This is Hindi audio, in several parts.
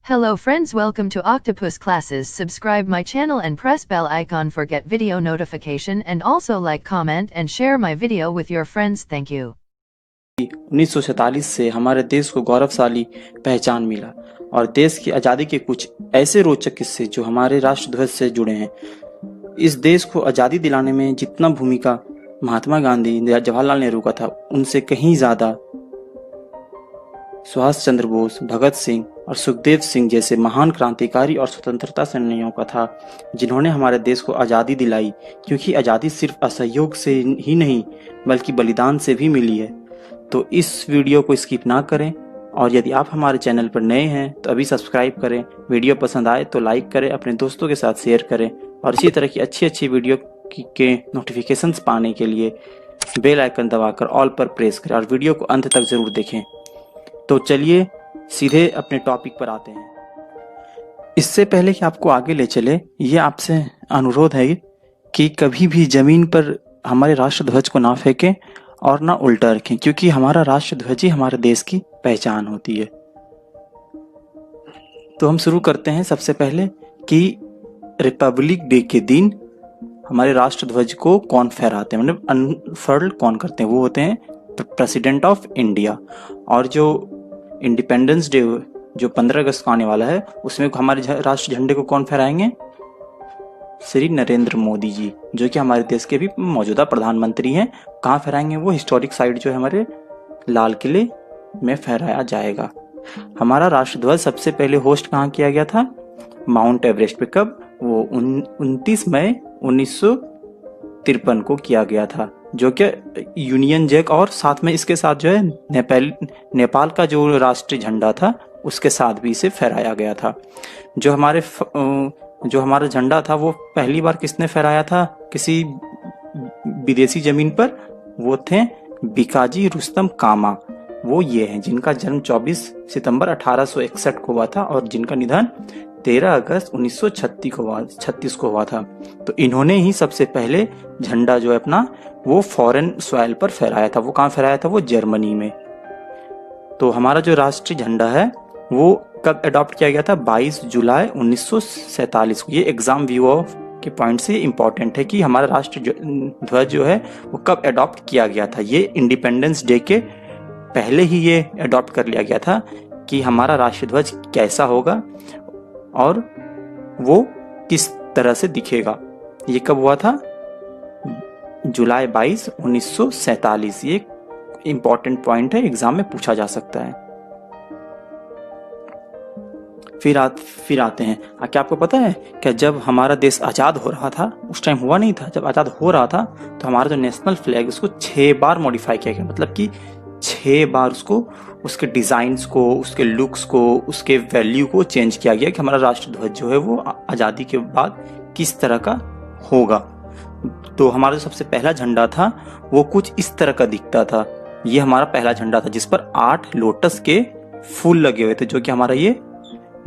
Hello friends, welcome to Octopus Classes. Subscribe my channel and press bell icon for get video notification, and also like, comment and share my video with your friends. Thank you. 1947 से हमारे देश को गौरवशाली पहचान मिला और देश की आज़ादी के कुछ ऐसे रोचक किस्से जो हमारे राष्ट्रध्वज से जुड़े हैं। इस देश को आज़ादी दिलाने में जितना भूमिका महात्मा गांधी या जवाहरलाल नेहरू का था, उनसे कहीं ज़्यादा सुभाष चंद्र बोस, भगत सिंह और सुखदेव सिंह जैसे महान क्रांतिकारी और स्वतंत्रता सेनानियों का था, जिन्होंने हमारे देश को आज़ादी दिलाई। क्योंकि आज़ादी सिर्फ असहयोग से ही नहीं बल्कि बलिदान से भी मिली है। तो इस वीडियो को स्किप ना करें, और यदि आप हमारे चैनल पर नए हैं तो अभी सब्सक्राइब करें। वीडियो पसंद आए तो लाइक करें, अपने दोस्तों के साथ शेयर करें, और इसी तरह की अच्छी वीडियो के नोटिफिकेशंस पाने के लिए बेल आइकन दबाकर ऑल पर प्रेस करें और वीडियो को अंत तक ज़रूर देखें। तो चलिए सीधे अपने टॉपिक पर आते हैं। इससे पहले कि आपको आगे ले चले, ये आपसे अनुरोध है कि कभी भी ज़मीन पर हमारे राष्ट्रध्वज को ना फेंकें और ना उल्टा रखें, क्योंकि हमारा राष्ट्रध्वज ही हमारे देश की पहचान होती है। तो हम शुरू करते हैं सबसे पहले कि रिपब्लिक डे के दिन हमारे राष्ट्रध्वज को कौन फहराते हैं, मतलब अनफर्ल कौन करते हैं। वो होते हैं प्रेसिडेंट ऑफ इंडिया। और जो इंडिपेंडेंस डे जो 15 अगस्त को आने वाला है, उसमें हमारे राष्ट्र झंडे को कौन फहराएंगे? श्री नरेंद्र मोदी जी, जो कि हमारे देश के भी मौजूदा प्रधानमंत्री हैं। कहाँ फहराएंगे? वो हिस्टोरिक साइट जो है हमारे लाल किले में फहराया जाएगा। हमारा राष्ट्रध्वज सबसे पहले होस्ट कहाँ किया गया था? माउंट एवरेस्ट पे। कब? वो 29 मई 1953 को किया गया था, जो कि यूनियन जैक और साथ में इसके साथ जो है नेपाल का जो राष्ट्रीय झंडा था उसके साथ भी इसे फहराया गया था। जो हमारा झंडा था वो पहली बार किसने फहराया था किसी विदेशी जमीन पर? वो थे बिकाजी रुस्तम कामा। वो ये हैं जिनका जन्म 24 सितंबर 1861 को हुआ था और जिनका निधन 13 अगस्त 1936 को हुआ था। तो इन्होंने ही सबसे पहले झंडा जो है अपना वो फॉरेन सॉइल पर फहराया था। वो कहाँ फहराया था? वो जर्मनी में। तो हमारा जो राष्ट्रीय झंडा है वो कब अडॉप्ट किया गया था? 22 जुलाई 1947 को। ये एग्जाम व्यू ऑफ के पॉइंट से इम्पोर्टेंट है कि हमारा राष्ट्रीय ध्वज जो है वो कब अडॉप्ट किया गया था। ये इंडिपेंडेंस डे के पहले ही ये अडॉप्ट कर लिया गया था कि हमारा राष्ट्रीय ध्वज कैसा होगा और वो किस तरह से दिखेगा। ये कब हुआ था? जुलाई 22, 1947। ये इंपॉर्टेंट पॉइंट है, एग्जाम में पूछा जा सकता है। फिर आते हैं, क्या आपको पता है कि जब हमारा देश आज़ाद हो रहा था, उस टाइम हुआ नहीं था, जब आज़ाद हो रहा था तो हमारा जो नेशनल फ्लैग उसको 6 बार मॉडिफाई किया गया। मतलब कि 6 बार उसके डिज़ाइंस को, उसके लुक्स को, उसके वैल्यू को चेंज किया गया कि हमारा राष्ट्रध्वज जो है वो आज़ादी के बाद किस तरह का होगा। तो हमारा जो सबसे पहला झंडा था वो कुछ इस तरह का दिखता था। ये हमारा पहला झंडा था जिस पर 8 लोटस के फूल लगे हुए थे, जो कि हमारा ये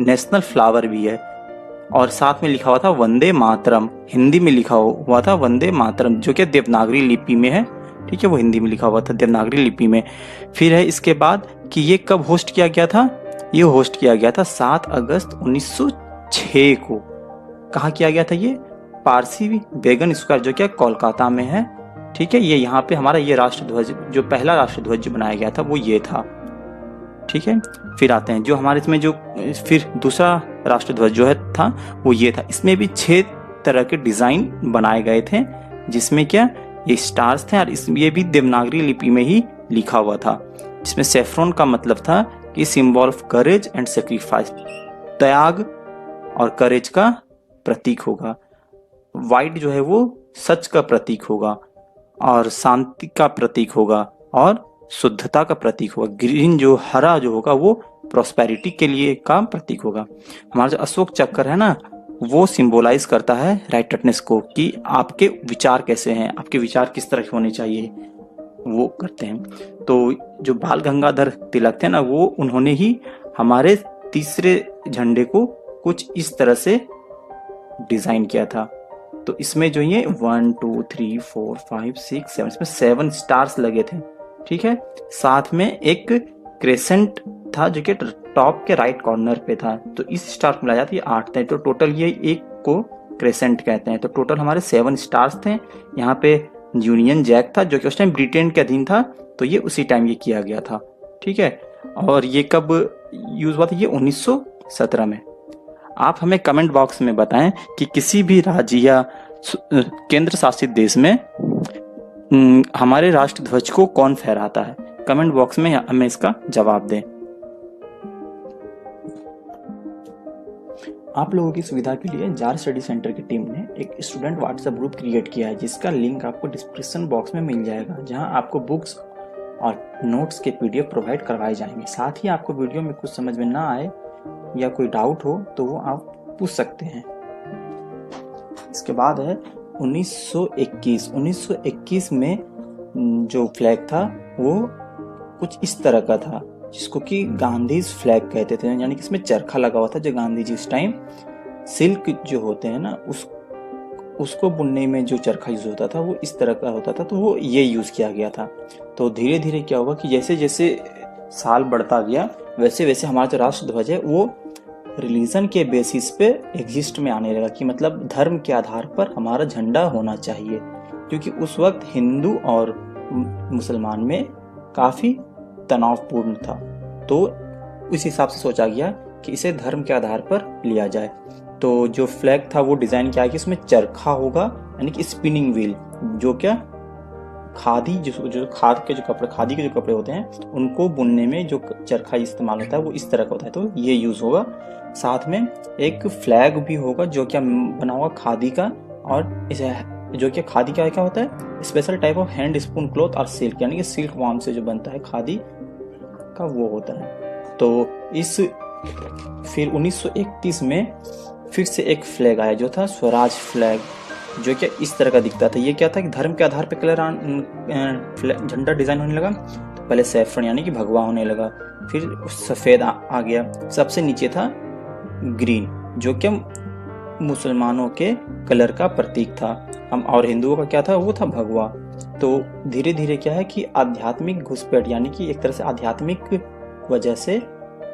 नेशनल फ्लावर भी है। और साथ में लिखा हुआ था वंदे मातरम। हिंदी में लिखा हुआ था वंदे मातरम, जो कि देवनागरी लिपि में है। ठीक है, वो हिंदी में लिखा हुआ था देवनागरी लिपि में। फिर है इसके बाद कि ये कब होस्ट किया गया था? ये होस्ट किया गया था 7 अगस्त 1906 को। कहाँ किया गया था? ये पारसी बेगन स्क्वायर, जो कि कोलकाता में है। ठीक है, ये यहाँ पे हमारा ये राष्ट्रध्वज, जो पहला राष्ट्रध्वज बनाया गया था वो ये था। ठीक है, फिर आते हैं जो हमारे इसमें जो फिर दूसरा राष्ट्रध्वज जो है था वो ये था। इसमें भी 6 तरह के डिजाइन बनाए गए थे, जिसमें क्या ये स्टार्स थे और ये भी देवनागरी लिपि में ही लिखा हुआ था। जिसमें सेफ्रॉन का मतलब था कि symbol of courage and sacrifice, त्याग और करेज का प्रतीक होगा। व्हाइट जो है वो सच का प्रतीक होगा और शांति का प्रतीक होगा और शुद्धता का प्रतीक होगा। ग्रीन जो हरा जो होगा वो प्रॉस्पेरिटी के लिए का प्रतीक होगा। हमारा जो अशोक चक्र है ना, वो सिंबलाइज करता है राइटनेस को, कि आपके विचार कैसे हैं, आपके विचार किस तरह के होने चाहिए, वो करते हैं। तो जो बाल गंगाधर तिलक थे ना, वो उन्होंने ही हमारे तीसरे झंडे को कुछ इस तरह से डिजाइन किया था। तो इसमें जो ये 1 2 3 4 5 6 7 इसमें 7 स्टार्स लगे थे। ठीक है, साथ में एक क्रेसेंट था जो कि टॉप के राइट कॉर्नर पे था। तो इस स्टार को मिला जाता है 8 थे। तो टोटल ये एक को क्रेसेंट कहते हैं। तो टोटल हमारे 7 स्टार्स थे। यहाँ पे यूनियन जैक था जो कि उस टाइम ब्रिटेन के अधीन था, तो ये उसी टाइम ये किया गया था। ठीक है, और ये कब यूज हुआ था? ये 1917 में। आप हमें कमेंट बॉक्स में बताएं कि किसी भी राज्य या केंद्र शासित देश में हमारे राष्ट्र ध्वज को कौन फहराता है। कमेंट बॉक्स में हमें इसका जवाब दें। आप लोगों की सुविधा के लिए जार स्टडी सेंटर की टीम ने एक स्टूडेंट व्हाट्सएप ग्रुप क्रिएट किया है, जिसका लिंक आपको डिस्क्रिप्शन बॉक्स में मिल जाएगा, जहां आपको बुक्स और नोट्स के पीडीएफ प्रोवाइड करवाए जाएंगे। साथ ही आपको वीडियो में कुछ समझ में ना आए या कोई डाउट हो तो वो आप पूछ सकते हैं। इसके बाद है 1921 में जो फ्लैग था वो कुछ इस तरह का था, जिसको कि गांधी फ्लैग कहते थे, यानी कि इसमें चरखा लगा हुआ था। जो गांधी जी इस टाइम सिल्क जो होते हैं ना, उसको बुनने में जो चरखा यूज होता था वो इस तरह का होता था, तो वो ये यूज किया गया था। तो धीरे धीरे क्या हुआ कि जैसे जैसे साल बढ़ता गया वैसे वैसे हमारा जो राष्ट्र ध्वज है वो रिलीजन के बेसिस पे एग्जिस्ट में आने लगा, कि मतलब धर्म के आधार पर हमारा झंडा होना चाहिए, क्योंकि उस वक्त हिंदू और मुसलमान में काफी तनावपूर्ण था। तो उस हिसाब से सोचा गया कि इसे धर्म के आधार पर लिया जाए। तो जो फ्लैग था वो डिजाइन किया कि इसमें चरखा होगा, यानी कि स्पिनिंग व्हील, जो क्या खादी जो खादी के जो कपड़े होते हैं उनको बुनने में जो चरखा इस्तेमाल होता है वो इस तरह का होता है, तो ये यूज होगा। साथ में एक फ्लैग भी होगा जो क्या बना हुआ खादी का, और इसे जो कि खादी का क्या होता है, special type of hand spoon cloth और सिल्क, यानी कि सिल्क वार्म से जो बनता है खादी का वो होता है। तो इस फिर 1931 में फिर से एक फ्लैग आया जो था स्वराज फ्लैग, जो कि इस तरह का दिखता था। ये क्या था कि धर्म के आधार पर कलर झंडा डिजाइन होने लगा। तो पहले सैफरन यानी कि भगवा होने लगा, फिर सफेद आ गया, सबसे नीचे था ग्रीन जो कि मुसलमानों के कलर का प्रतीक था, हम और हिंदुओं का क्या था वो था भगवा। तो धीरे धीरे क्या है कि आध्यात्मिक घुसपैठ, यानी कि एक तरह से आध्यात्मिक वजह से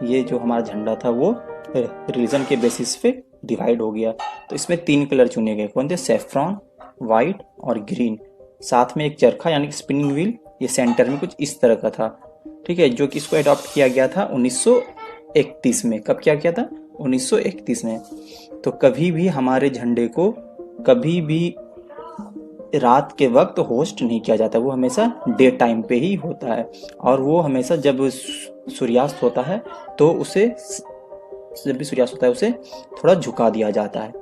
ये जो हमारा झंडा था वो रिलीजन के बेसिस पे डिवाइड हो गया। तो इसमें 3 कलर चुने गए, कौन थे? सैफ्रॉन, व्हाइट और ग्रीन। साथ में एक चरखा यानी कि स्पिनिंग व्हील, ये सेंटर में कुछ इस तरह का था। ठीक है, जो कि इसको अडॉप्ट किया गया था 1931 में। कब किया गया था? 1931 में। तो कभी भी हमारे झंडे को कभी भी रात के वक्त होस्ट नहीं किया जाता, वो हमेशा डे टाइम पे ही होता है। और वो हमेशा जब सूर्यास्त होता है तो उसे उसे थोड़ा झुका दिया जाता है,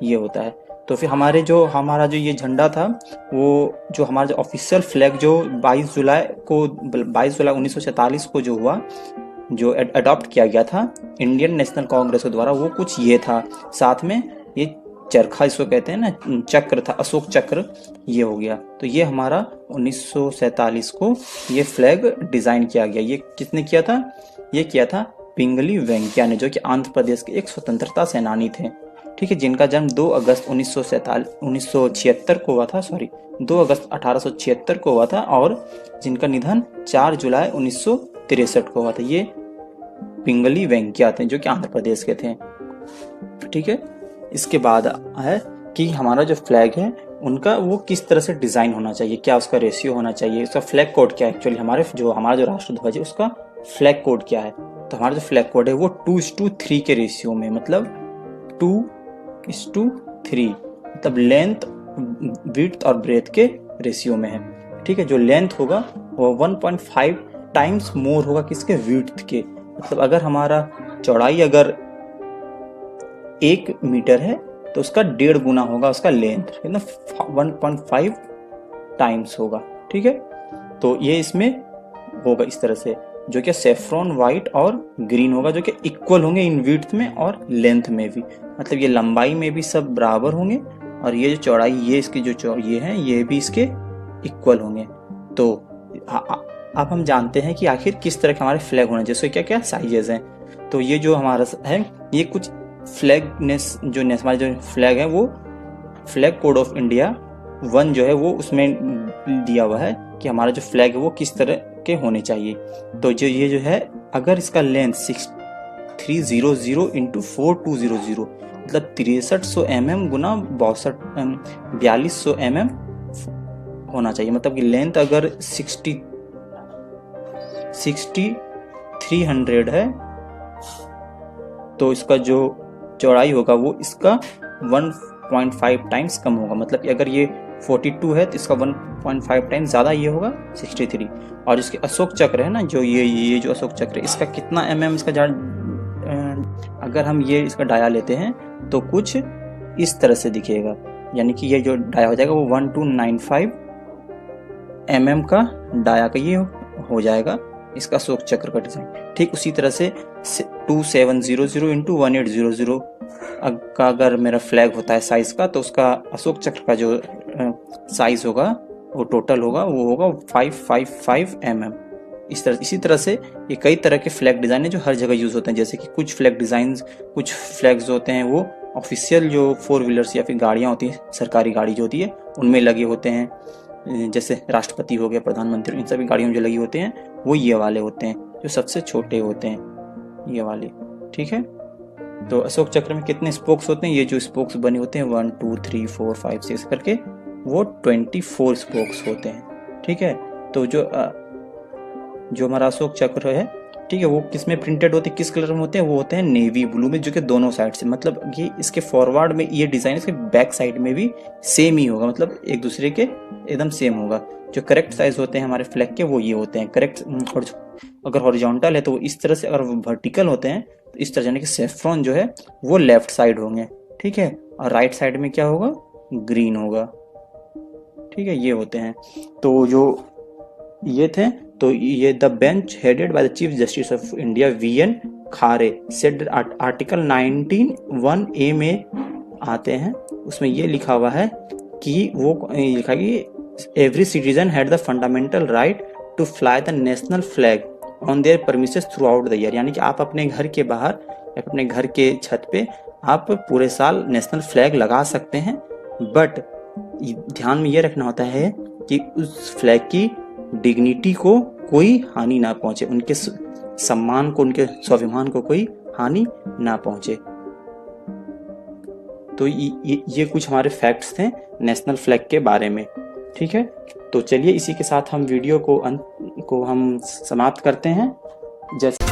ये होता है। तो फिर हमारा जो ये झंडा था वो जो हमारा जो ऑफिशियल फ्लैग जो 22 जुलाई 1947 को जो हुआ, जो अडॉप्ट किया गया था इंडियन नेशनल कांग्रेस के द्वारा, वो कुछ ये था। साथ में ये चरखा इसको कहते हैं ना, चक्र था, अशोक चक्र, ये हो गया। तो ये हमारा 1947 को ये फ्लैग डिजाइन किया गया। ये किसने किया था? ये किया था पिंगली वेंकैया ने, जो कि आंध्र प्रदेश के एक स्वतंत्रता सेनानी थे। ठीक है, जिनका जन्म 2 अगस्त 1976 को हुआ था, 2 अगस्त 1876 को हुआ था, और जिनका निधन 4 जुलाई 1963 को हुआ था। ये पिंगली वेंकैया थे जो कि आंध्र प्रदेश के थे। ठीक है, इसके बाद है कि हमारा जो फ्लैग है उनका वो किस तरह से डिजाइन होना चाहिए, क्या उसका रेशियो होना चाहिए, उसका फ्लैग कोड क्या है। एक्चुअली हमारा जो राष्ट्र ध्वज है उसका फ्लैग कोड क्या है? तो हमारा जो फ्लैग कोड है वो 2:3 के रेशियो में, मतलब 2:3, मतलब लेंथ, विड्थ और ब्रेथ के रेशियो में है। ठीक है, जो लेंथ होगा वो 1.5 टाइम्स मोर होगा किसके? विड्थ के। मतलब अगर हमारा चौड़ाई अगर 1 मीटर है तो उसका 1.5 गुना होगा उसका लेंथ, मतलब 1.5 टाइम्स होगा। ठीक है, तो ये इसमें होगा इस तरह से, जो कि सेफ्रॉन, व्हाइट और ग्रीन होगा, जो कि इक्वल होंगे इन विड्थ में और लेंथ में भी, मतलब ये लंबाई में भी सब बराबर होंगे, और ये जो चौड़ाई, ये इसकी जो ये है, ये भी इसके इक्वल होंगे। तो अब हम जानते हैं कि आखिर किस तरह के हमारे फ्लैग होने, जैसे क्या क्या साइजेस हैं। तो ये जो हमारा है, ये कुछ हमारा जो फ्लैग है वो फ्लैग कोड ऑफ इंडिया 1 जो है वो उसमें दिया हुआ है कि हमारा जो फ्लैग है वो किस तरह के होने चाहिए। तो ये जो है अगर इसका लेंथ 6300 इंटू 4200 मतलब 6300 mm गुना 4200 mm होना चाहिए। मतलब कि लेंथ अगर 6300 है तो इसका जो चौड़ाई होगा वो इसका 1.5 टाइम्स कम होगा। मतलब कि अगर ये 42 है तो इसका 1.5 टाइम्स ज़्यादा ये होगा 63। और इसके अशोक चक्र है ना, जो ये जो अशोक चक्र है, इसका कितना mm इसका अगर हम ये इसका डाया लेते हैं तो कुछ इस तरह से दिखेगा। यानी कि ये जो डाया हो जाएगा वो 1295 mm का डाया का ये हो जाएगा इसका अशोक चक्र का डिज़ाइन। ठीक उसी तरह से 2700 इंटू 1800 का अगर मेरा फ्लैग होता है साइज़ का, तो उसका अशोक चक्र का जो साइज़ होगा वो टोटल होगा वो होगा 555 mm। इसी तरह से ये कई तरह के फ्लैग डिज़ाइन है जो हर जगह यूज़ होते हैं। जैसे कि कुछ फ्लैग डिज़ाइंस, कुछ फ्लैग्स होते हैं वो ऑफिशियल जो 4 व्हीलर्स या फिर गाड़ियाँ होती हैं, सरकारी गाड़ी जो होती है उनमें लगे होते हैं। जैसे राष्ट्रपति हो गया, प्रधानमंत्री, इन सभी गाड़ियों में जो लगे होते हैं वो ये वाले होते हैं जो सबसे छोटे होते हैं, ये वाले। ठीक है, तो अशोक चक्र में कितने स्पोक्स होते हैं? ये जो स्पोक्स बने होते हैं 1 2 3 4 5 6 करके वो 24 स्पोक्स होते हैं। ठीक है, तो जो हमारा अशोक चक्र है, ठीक है, वो किस में प्रिंटेड होते हैं, किस कलर में होते हैं? वो होते हैं नेवी ब्लू में, जो कि दोनों साइड से, मतलब कि इसके फॉरवर्ड में ये डिजाइन इसके बैक साइड में भी सेम ही होगा, मतलब एक दूसरे के एकदम सेम होगा। जो करेक्ट साइज होते हैं हमारे फ्लैग के वो ये होते हैं करेक्ट। अगर हॉरिजॉन्टल है तो वो इस तरह से, अगर वर्टिकल होते हैं तो इस तरह, यानी कि सेफ्रॉन जो है वो लेफ्ट साइड होंगे। ठीक है, और राइट साइड में क्या होगा? ग्रीन होगा। ठीक है, ये होते हैं। तो जो ये थे, तो ये the bench headed by the chief justice of India VN खारे सेड आर्टिकल 19(1)A में आते हैं। उसमें ये लिखा हुआ है कि वो लिखा कि every citizen had the fundamental right to fly the national flag on their premises throughout the year. यानी कि आप अपने घर के बाहर या अपने घर के छत पे आप पूरे साल नेशनल फ्लैग लगा सकते हैं, बट ध्यान में ये रखना होता है कि उस फ्लैग की डिग्निटी को कोई हानि ना पहुंचे, उनके सम्मान को, उनके स्वाभिमान को कोई हानि ना पहुंचे। तो ये कुछ हमारे फैक्ट्स थे नेशनल फ्लैग के बारे में। ठीक है, तो चलिए इसी के साथ हम वीडियो को हम समाप्त करते हैं। जैसे